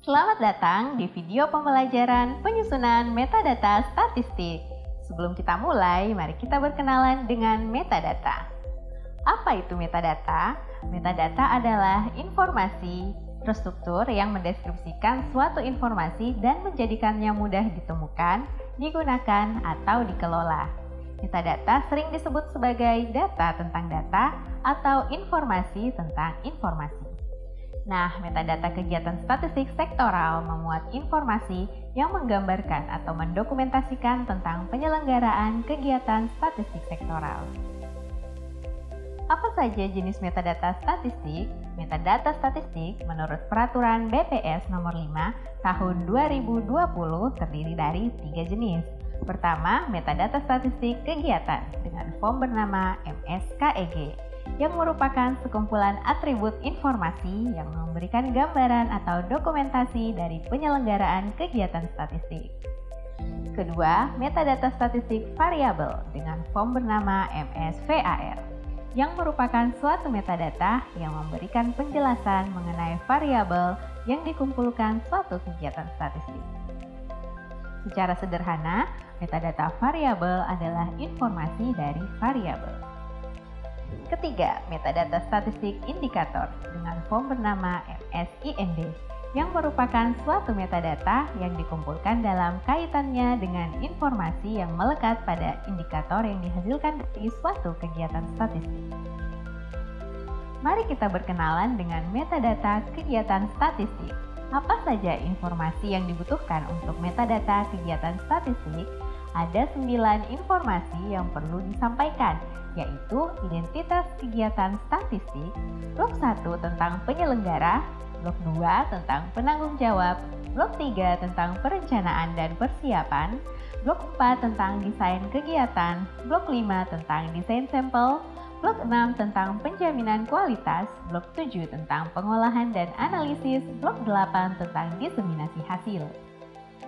Selamat datang di video pembelajaran penyusunan metadata statistik. Sebelum kita mulai, mari kita berkenalan dengan metadata. Apa itu metadata? Metadata adalah informasi terstruktur yang mendeskripsikan suatu informasi dan menjadikannya mudah ditemukan, digunakan, atau dikelola. Metadata sering disebut sebagai data tentang data atau informasi tentang informasi. Nah, metadata kegiatan statistik sektoral memuat informasi yang menggambarkan atau mendokumentasikan tentang penyelenggaraan kegiatan statistik sektoral. Apa saja jenis metadata statistik? Metadata statistik menurut Peraturan BPS Nomor 5 Tahun 2020 terdiri dari 3 jenis. Pertama, metadata statistik kegiatan dengan form bernama MSKEG yang merupakan sekumpulan atribut informasi yang memberikan gambaran atau dokumentasi dari penyelenggaraan kegiatan statistik. Kedua, metadata statistik variabel dengan form bernama MSVAR yang merupakan suatu metadata yang memberikan penjelasan mengenai variabel yang dikumpulkan suatu kegiatan statistik. Secara sederhana, metadata variabel adalah informasi dari variabel. Ketiga, metadata statistik indikator dengan form bernama MSIND yang merupakan suatu metadata yang dikumpulkan dalam kaitannya dengan informasi yang melekat pada indikator yang dihasilkan dari suatu kegiatan statistik. Mari kita berkenalan dengan metadata kegiatan statistik. Apa saja informasi yang dibutuhkan untuk metadata kegiatan statistik? Ada 9 informasi yang perlu disampaikan, yaitu identitas kegiatan statistik, blok 1 tentang penyelenggara, blok 2 tentang penanggung jawab, blok 3 tentang perencanaan dan persiapan, blok 4 tentang desain kegiatan, blok 5 tentang desain sampel, blok 6 tentang penjaminan kualitas, blok 7 tentang pengolahan dan analisis, blok 8 tentang diseminasi hasil.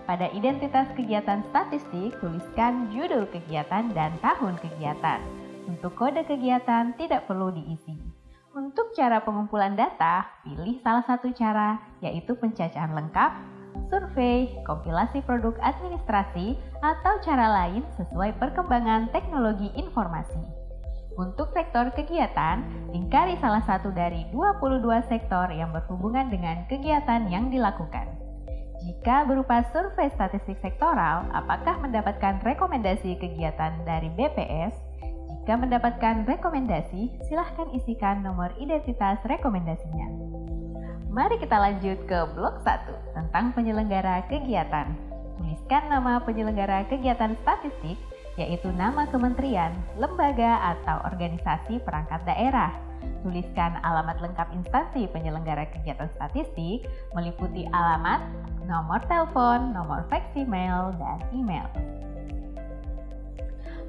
Pada identitas kegiatan statistik, tuliskan judul kegiatan dan tahun kegiatan. Untuk kode kegiatan tidak perlu diisi. Untuk cara pengumpulan data, pilih salah satu cara, yaitu pencacahan lengkap, survei, kompilasi produk administrasi, atau cara lain sesuai perkembangan teknologi informasi. Untuk sektor kegiatan, lingkari salah satu dari 22 sektor yang berhubungan dengan kegiatan yang dilakukan. Jika berupa survei statistik sektoral, apakah mendapatkan rekomendasi kegiatan dari BPS? Jika mendapatkan rekomendasi, silahkan isikan nomor identitas rekomendasinya. Mari kita lanjut ke blok 1 tentang penyelenggara kegiatan. Tuliskan nama penyelenggara kegiatan statistik, yaitu nama kementerian, lembaga, atau organisasi perangkat daerah. Tuliskan alamat lengkap instansi penyelenggara kegiatan statistik, meliputi alamat, nomor telepon, nomor fax email, dan email.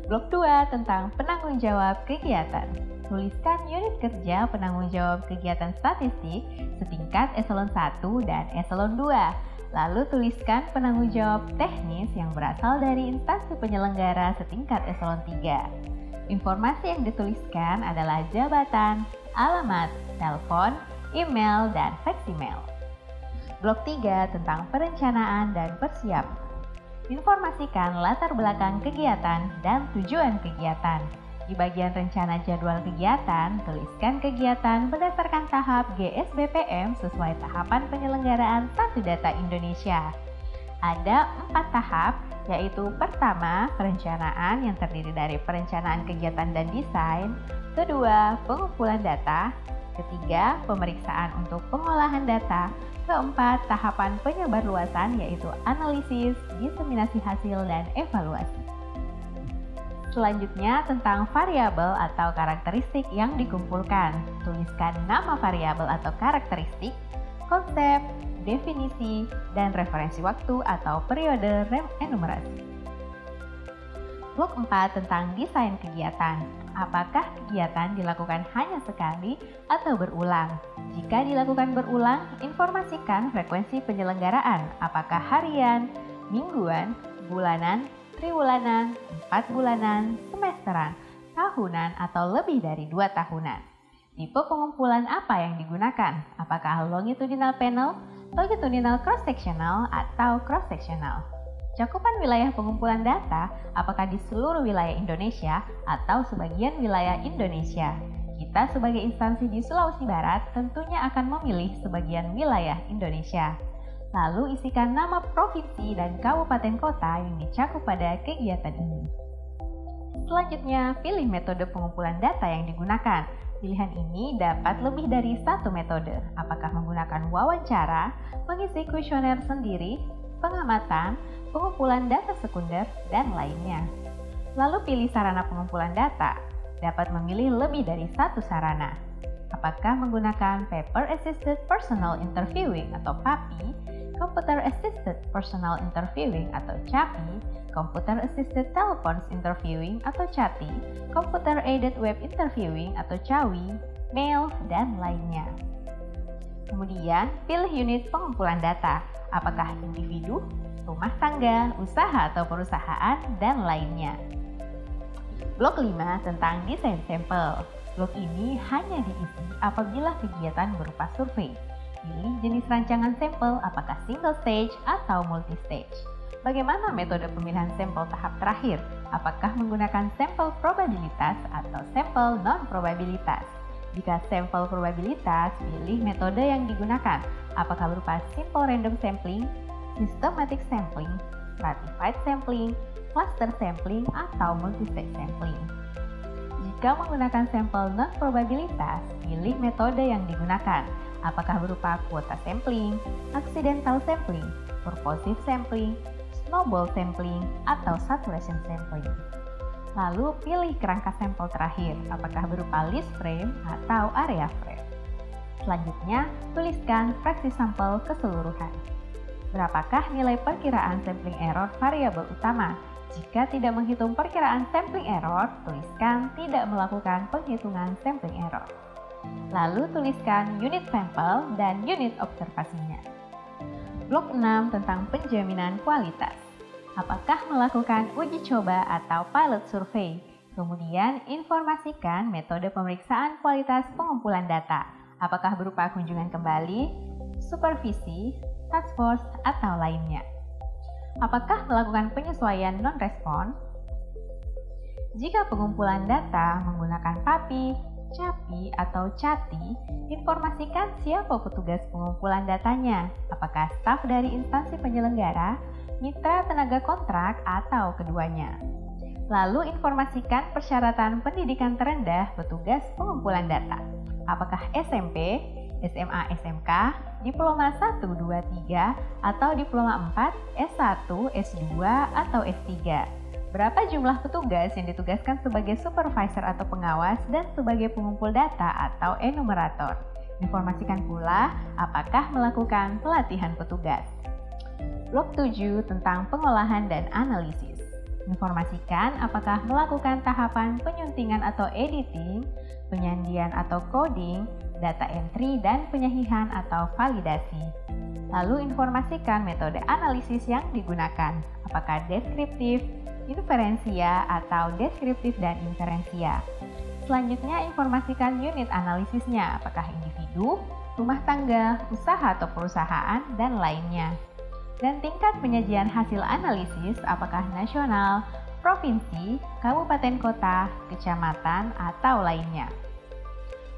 Blok 2 tentang penanggung jawab kegiatan. Tuliskan unit kerja penanggung jawab kegiatan statistik setingkat eselon 1 dan eselon 2. Lalu tuliskan penanggung jawab teknis yang berasal dari instansi penyelenggara setingkat eselon 3. Informasi yang dituliskan adalah jabatan, alamat, telepon, email, dan fax email. Blok 3 tentang perencanaan dan persiapan. Informasikan latar belakang kegiatan dan tujuan kegiatan. Di bagian rencana jadwal kegiatan, tuliskan kegiatan berdasarkan tahap GSBPM sesuai tahapan penyelenggaraan Satu Data Indonesia. Ada 4 tahap, yaitu pertama, perencanaan yang terdiri dari perencanaan kegiatan dan desain. Kedua, pengumpulan data. Ketiga, pemeriksaan untuk pengolahan data. Keempat, tahapan penyebarluasan yaitu analisis, diseminasi hasil, dan evaluasi. Selanjutnya tentang variabel atau karakteristik yang dikumpulkan. Tuliskan nama variabel atau karakteristik, konsep, definisi, dan referensi waktu atau periode enumerasi. Blok 4 tentang desain kegiatan. Apakah kegiatan dilakukan hanya sekali atau berulang? Jika dilakukan berulang, informasikan frekuensi penyelenggaraan. Apakah harian, mingguan, bulanan, triwulanan, 4 bulanan, semesteran, tahunan, atau lebih dari 2 tahunan? Tipe pengumpulan apa yang digunakan? Apakah longitudinal panel, Longitudinal cross-sectional atau cross-sectional. Cakupan wilayah pengumpulan data apakah di seluruh wilayah Indonesia atau sebagian wilayah Indonesia. Kita sebagai instansi di Sulawesi Barat tentunya akan memilih sebagian wilayah Indonesia. Lalu isikan nama provinsi dan kabupaten kota yang dicakup pada kegiatan ini. Selanjutnya, pilih metode pengumpulan data yang digunakan. Pilihan ini dapat lebih dari satu metode, apakah menggunakan wawancara, mengisi kuesioner sendiri, pengamatan, pengumpulan data sekunder, dan lainnya. Lalu pilih sarana pengumpulan data. Dapat memilih lebih dari satu sarana. Apakah menggunakan Paper Assisted Personal Interviewing atau PAPI, Computer Assisted Personal Interviewing atau CAPI, Computer Assisted Telephone Interviewing atau CATI, Computer Aided Web Interviewing atau CAWI, mail, dan lainnya. Kemudian, pilih unit pengumpulan data. Apakah individu, rumah tangga, usaha atau perusahaan, dan lainnya. Blok 5 tentang desain sampel. Blok ini hanya diisi apabila kegiatan berupa survei. Pilih jenis rancangan sampel, apakah single stage atau multi stage. Bagaimana metode pemilihan sampel tahap terakhir? Apakah menggunakan sampel probabilitas atau sampel non-probabilitas? Jika sampel probabilitas, pilih metode yang digunakan. Apakah berupa simple random sampling, systematic sampling, stratified sampling, cluster sampling, atau multi-stage sampling. Jika menggunakan sampel non-probabilitas, pilih metode yang digunakan. Apakah berupa kuota sampling, accidental sampling, purposive sampling, snowball sampling, atau saturation sampling. Lalu pilih kerangka sampel terakhir, apakah berupa list frame atau area frame. Selanjutnya, tuliskan fraksi sampel keseluruhan. Berapakah nilai perkiraan sampling error variabel utama? Jika tidak menghitung perkiraan sampling error, tuliskan tidak melakukan penghitungan sampling error. Lalu tuliskan unit sampel dan unit observasinya. Blok 6 tentang penjaminan kualitas. Apakah melakukan uji coba atau pilot survei? Kemudian informasikan metode pemeriksaan kualitas pengumpulan data. Apakah berupa kunjungan kembali, supervisi, task force, atau lainnya. Apakah melakukan penyesuaian non-respon? Jika pengumpulan data menggunakan PAPI, CAPI, atau CATI, informasikan siapa petugas pengumpulan datanya, apakah staf dari instansi penyelenggara, mitra tenaga kontrak, atau keduanya. Lalu informasikan persyaratan pendidikan terendah petugas pengumpulan data, apakah SMP, SMA SMK, diploma 1, 2, 3, atau diploma 4, S1, S2, atau S3. Berapa jumlah petugas yang ditugaskan sebagai supervisor atau pengawas dan sebagai pengumpul data atau enumerator. Informasikan pula apakah melakukan pelatihan petugas. Blok 7 tentang pengolahan dan analisis. Informasikan apakah melakukan tahapan penyuntingan atau editing, penyandian atau coding, data entry, dan penyahihan atau validasi. Lalu informasikan metode analisis yang digunakan, apakah deskriptif, inferensia, atau deskriptif dan inferensia. Selanjutnya informasikan unit analisisnya, apakah individu, rumah tangga, usaha atau perusahaan, dan lainnya. Dan tingkat penyajian hasil analisis, apakah nasional, provinsi, kabupaten kota, kecamatan, atau lainnya.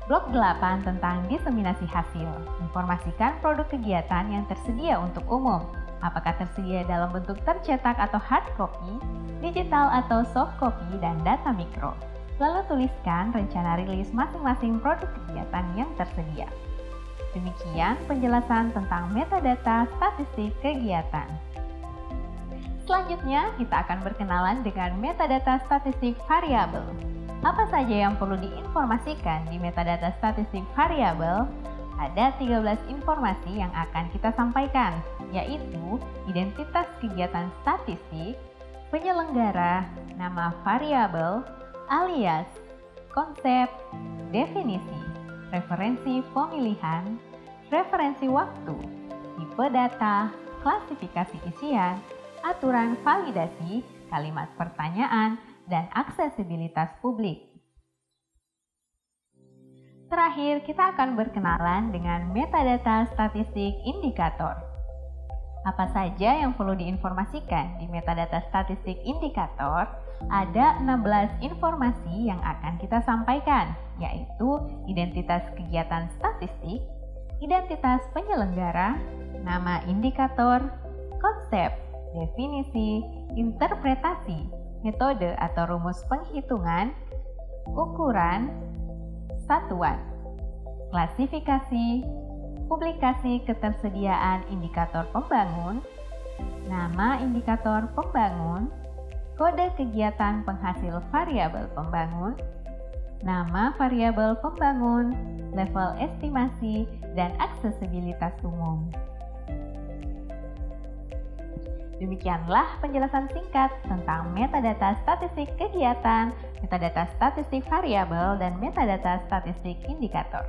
Blok 8 tentang diseminasi hasil. Informasikan produk kegiatan yang tersedia untuk umum. Apakah tersedia dalam bentuk tercetak atau hard copy, digital atau soft copy, dan data mikro. Lalu tuliskan rencana rilis masing-masing produk kegiatan yang tersedia. Demikian penjelasan tentang metadata statistik kegiatan. Selanjutnya, kita akan berkenalan dengan metadata statistik variabel. Apa saja yang perlu diinformasikan di metadata statistik variabel? Ada 13 informasi yang akan kita sampaikan, yaitu identitas kegiatan statistik, penyelenggara, nama variabel, alias, konsep, definisi, referensi pemilihan, referensi waktu, tipe data, klasifikasi isian, aturan validasi, kalimat pertanyaan, dan aksesibilitas publik. Terakhir, kita akan berkenalan dengan metadata statistik indikator. Apa saja yang perlu diinformasikan di metadata statistik indikator? Ada 16 informasi yang akan kita sampaikan, yaitu identitas kegiatan statistik, identitas penyelenggara, nama indikator, konsep, definisi, interpretasi, metode atau rumus penghitungan, ukuran, satuan, klasifikasi, publikasi ketersediaan indikator pembangun, nama indikator pembangun, kode kegiatan penghasil variabel pembangun, nama variabel pembangun, level estimasi, dan aksesibilitas umum. Demikianlah penjelasan singkat tentang metadata statistik kegiatan, metadata statistik variabel, dan metadata statistik indikator.